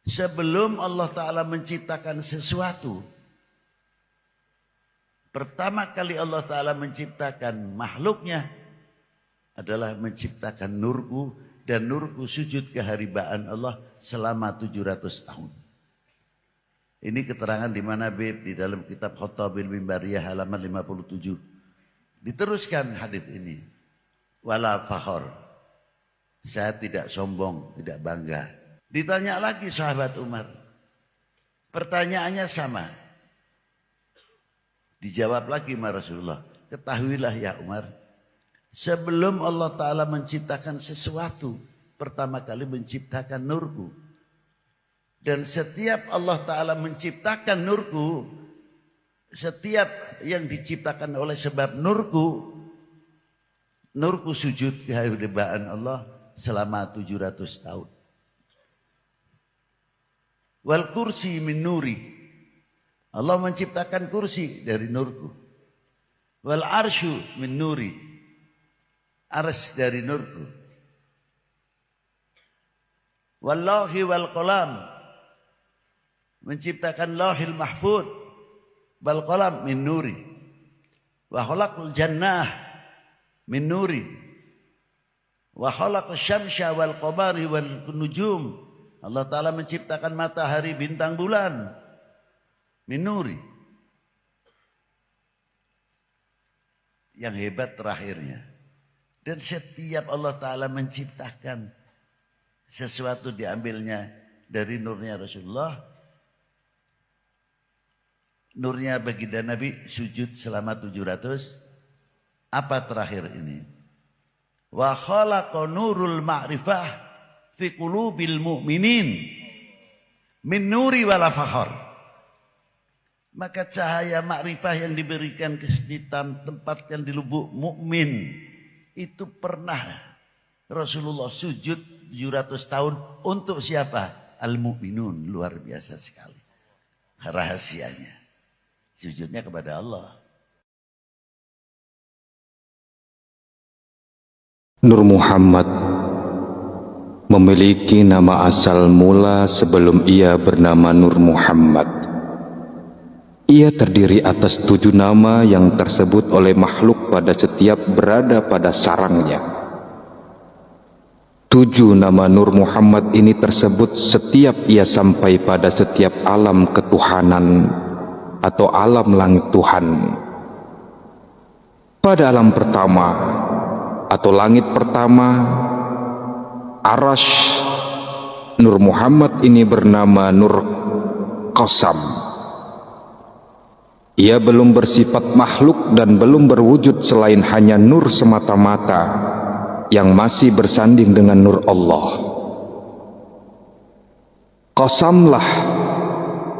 Sebelum Allah Ta'ala menciptakan sesuatu, pertama kali Allah Ta'ala menciptakan makhluknya adalah menciptakan nurku, dan nurku sujud keharibaan Allah selama 700 tahun. Ini keterangan di mana Bib di dalam kitab Khotabil Mimbariyah halaman 57. Diteruskan hadis ini. Wala fakhor. Saya tidak sombong, tidak bangga. Ditanya lagi sahabat Umar. Pertanyaannya sama. Dijawab lagi sama Rasulullah. Ketahuilah ya Umar. Sebelum Allah Ta'ala menciptakan sesuatu, pertama kali menciptakan nurku. Dan setiap Allah Ta'ala menciptakan nurku, setiap yang diciptakan oleh sebab nurku sujud kehadiran Allah selama 700 tahun. Wal kursi min nuri. Allah menciptakan kursi dari nurku. Wal arsyu min nuri. Ars dari nurku. Wallahi wal qalam. Menciptakan lauhil mahfud. Wal qalam min nuri. Wa khalaqul jannah min nuri. Wa khalaqal syamsa wal qamari wal nujum. Allah Ta'ala menciptakan matahari, bintang, bulan. Min nuri. Yang hebat terakhirnya. Dan setiap Allah Ta'ala menciptakan sesuatu diambilnya dari nurnya Rasulullah. Nurnya baginda Nabi sujud selama 700. Apa terakhir ini? Wa khalaqa nurul ma'rifah fi qulubil mu'minin min nuri wala fakhar. Maka cahaya makrifah yang diberikan ke tempatkan di lubuk mukmin itu pernah Rasulullah sujud 700 tahun untuk siapa? Al-mu'minun. Luar biasa sekali rahasianya. Sujudnya kepada Allah. Nur Muhammad memiliki nama asal mula sebelum ia bernama Nur Muhammad. Ia terdiri atas 7 nama yang tersebut oleh makhluk pada setiap berada pada sarangnya. 7 nama Nur Muhammad ini tersebut setiap ia sampai pada setiap alam ketuhanan atau alam langit Tuhan. Pada alam pertama atau langit pertama, Arash, Nur Muhammad ini bernama Nur Qasam. Ia belum bersifat makhluk dan belum berwujud selain hanya nur semata-mata yang masih bersanding dengan nur Allah. Qasamlah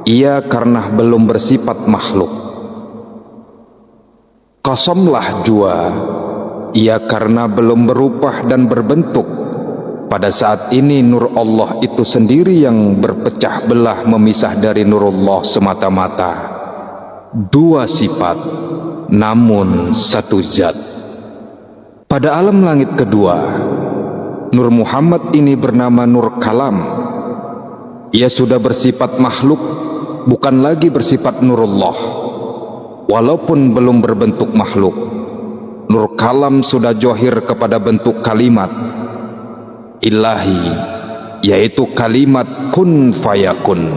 ia karena belum bersifat makhluk. Qasamlah jua ia karena belum berupah dan berbentuk. Pada saat ini nur Allah itu sendiri yang berpecah belah memisah dari nurullah semata-mata. 2 sifat namun 1 zat. Pada alam langit kedua, Nur Muhammad ini bernama Nur Kalam. Ia sudah bersifat makhluk, bukan lagi bersifat nurullah. Walaupun belum berbentuk makhluk, Nur Kalam sudah johir kepada bentuk kalimat ilahi, yaitu kalimat kun fayakun.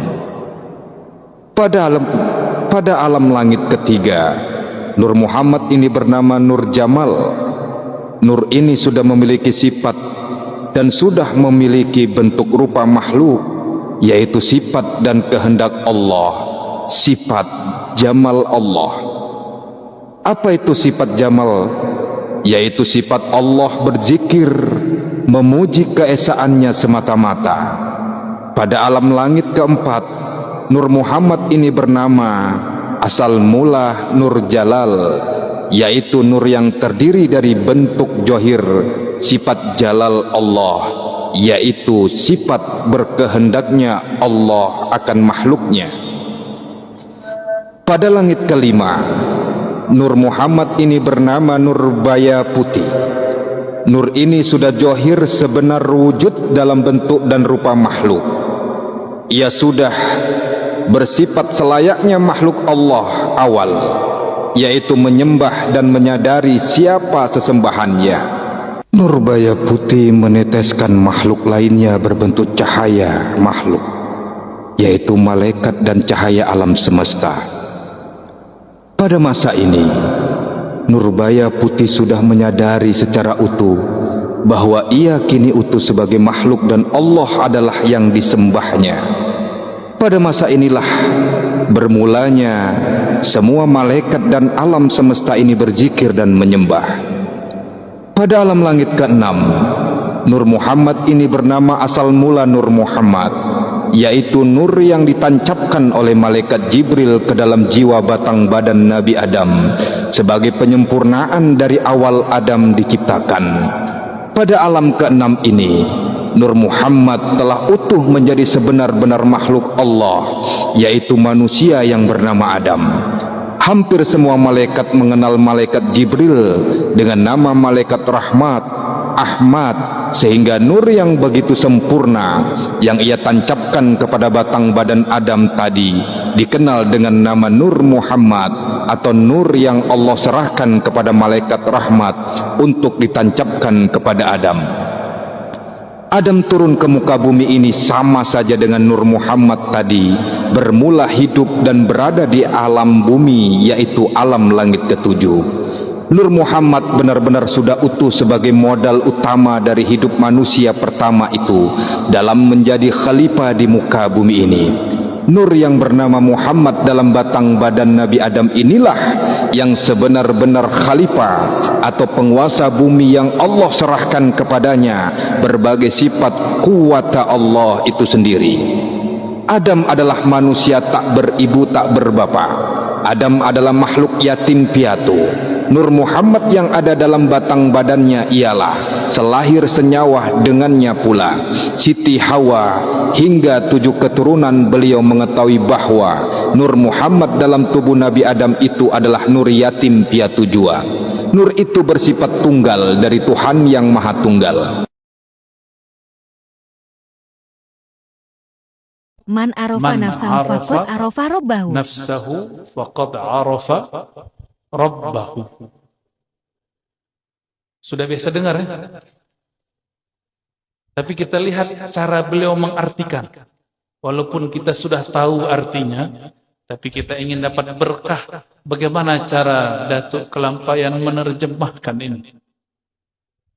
Pada alam langit ketiga, Nur Muhammad ini bernama Nur Jamal. Nur ini sudah memiliki sifat dan sudah memiliki bentuk rupa makhluk, yaitu sifat dan kehendak Allah, sifat Jamal Allah. Apa itu sifat Jamal? Yaitu sifat Allah berzikir, memuji keesaannya semata-mata. Pada alam langit keempat, Nur Muhammad ini bernama asal mula Nur Jalal, yaitu nur yang terdiri dari bentuk johir sifat Jalal Allah, yaitu sifat berkehendaknya Allah akan makhluknya. Pada langit kelima, Nur Muhammad ini bernama Nur Baya Putih. Nur ini sudah johir sebenar wujud dalam bentuk dan rupa makhluk. ia sudah bersifat selayaknya makhluk Allah awal, yaitu menyembah dan menyadari siapa sesembahannya. Nurbaya putih meneteskan makhluk lainnya berbentuk cahaya makhluk, yaitu malaikat dan cahaya alam semesta. Pada masa ini, Nurbaya putih sudah menyadari secara utuh bahwa ia kini utuh sebagai makhluk dan Allah adalah yang disembahnya. Pada masa inilah bermulanya semua malaikat dan alam semesta ini berzikir dan menyembah. Pada alam langit ke-6, Nur Muhammad ini bernama asal mula Nur Muhammad, yaitu nur yang ditancapkan oleh malaikat Jibril ke dalam jiwa batang badan Nabi Adam sebagai penyempurnaan dari awal Adam diciptakan. Pada alam ke-6 ini, Nur Muhammad telah utuh menjadi sebenar-benar makhluk Allah, yaitu manusia yang bernama Adam. Hampir semua malaikat mengenal malaikat Jibril dengan nama malaikat rahmat, Ahmad, sehingga nur yang begitu sempurna yang ia tancapkan kepada batang badan Adam tadi dikenal dengan nama Nur Muhammad, atau nur yang Allah serahkan kepada malaikat rahmat untuk ditancapkan kepada Adam. Adam turun ke muka bumi ini sama saja dengan Nur Muhammad tadi, bermula hidup dan berada di alam bumi, yaitu alam langit ke-7. Nur Muhammad benar-benar sudah utuh sebagai modal utama dari hidup manusia pertama itu dalam menjadi khalifah di muka bumi ini. Nur yang bernama Muhammad dalam batang badan Nabi Adam inilah yang sebenar-benar khalifah atau penguasa bumi yang Allah serahkan kepadanya berbagai sifat kuwata Allah itu sendiri. Adam adalah manusia tak beribu tak berbapa. Adam adalah makhluk yatim piatu. Nur Muhammad yang ada dalam batang badannya ialah selahir senyawa dengannya pula Siti Hawa, hingga 7 keturunan beliau mengetahui bahwa Nur Muhammad dalam tubuh Nabi Adam itu adalah nur yatim piatu jua. Nur itu bersifat tunggal dari Tuhan yang Maha Tunggal. Man arafa nafsahu faqad arafa rabbahu. Nafsahu faqad arafa rabbahu. Sudah biasa dengar ya? Tapi kita lihat cara beliau mengartikan. Walaupun kita sudah tahu artinya, tapi kita ingin dapat berkah. Bagaimana cara Datuk Kelampayan menerjemahkan ini?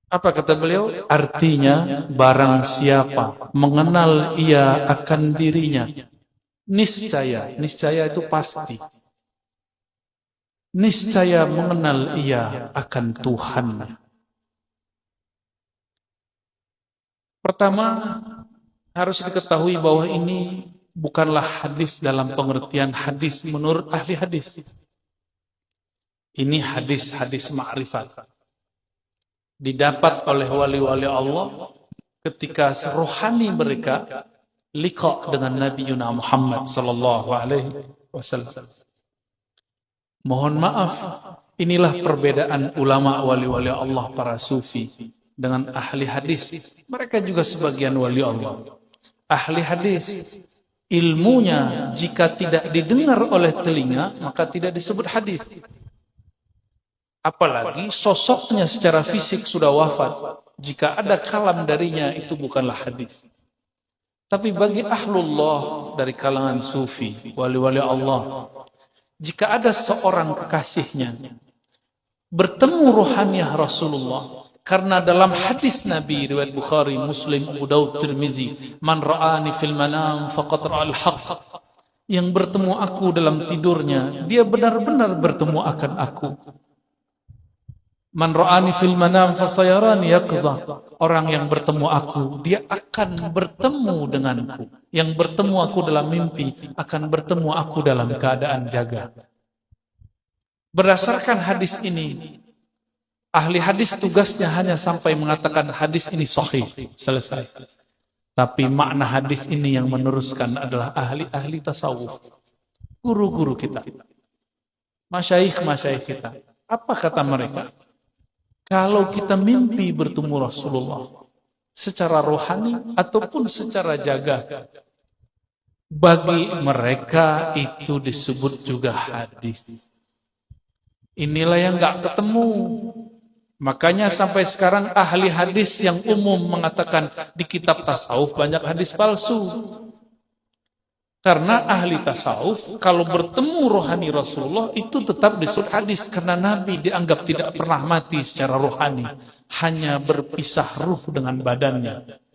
Apa kata beliau? Artinya, barang siapa mengenal ia akan dirinya, niscaya, niscaya itu pasti, niscaya mengenal ia akan Tuhannya. Pertama, harus diketahui bahwa ini bukanlah hadis dalam pengertian hadis menurut ahli hadis. Ini hadis-hadis ma'rifat. Didapat oleh wali-wali Allah ketika rohani mereka liqa dengan Nabi Muhammad sallallahu alaihi wasallam. Mohon maaf, inilah perbedaan ulama wali-wali Allah para sufi dengan ahli hadis. Mereka juga sebagian wali Allah. Ahli hadis, ilmunya jika tidak didengar oleh telinga, maka tidak disebut hadis. Apalagi sosoknya secara fisik sudah wafat, jika ada kalam darinya itu bukanlah hadis. Tapi bagi ahlullah dari kalangan sufi, wali-wali Allah, jika ada seorang kekasihnya bertemu ruhaniyah Rasulullah, karena dalam hadis Nabi riwayat Bukhari, Muslim, Abu Daud, Tirmizi, man ra'ani fil manam faqad ra'al haqq, yang bertemu aku dalam tidurnya, dia benar-benar bertemu akan aku. Man ra'ani fil manam fasayarani yaqza, orang yang bertemu aku, dia akan bertemu denganku. Yang bertemu aku dalam mimpi akan bertemu aku dalam keadaan jaga. Berdasarkan hadis ini, ahli hadis tugasnya hanya sampai mengatakan hadis ini sahih, selesai. Tapi makna hadis ini yang meneruskan adalah ahli-ahli tasawuf, guru-guru kita, masyayikh-masyayikh kita. Apa kata mereka? Kalau kita mimpi bertemu Rasulullah secara rohani ataupun secara jaga, Bagi mereka itu disebut juga hadis. Inilah yang nggak ketemu. Makanya sampai sekarang ahli hadis yang umum mengatakan di kitab tasawuf banyak hadis palsu. Karena ahli tasawuf kalau bertemu rohani Rasulullah itu tetap disebut hadis. Karena Nabi dianggap tidak pernah mati secara rohani. Hanya berpisah ruh dengan badannya.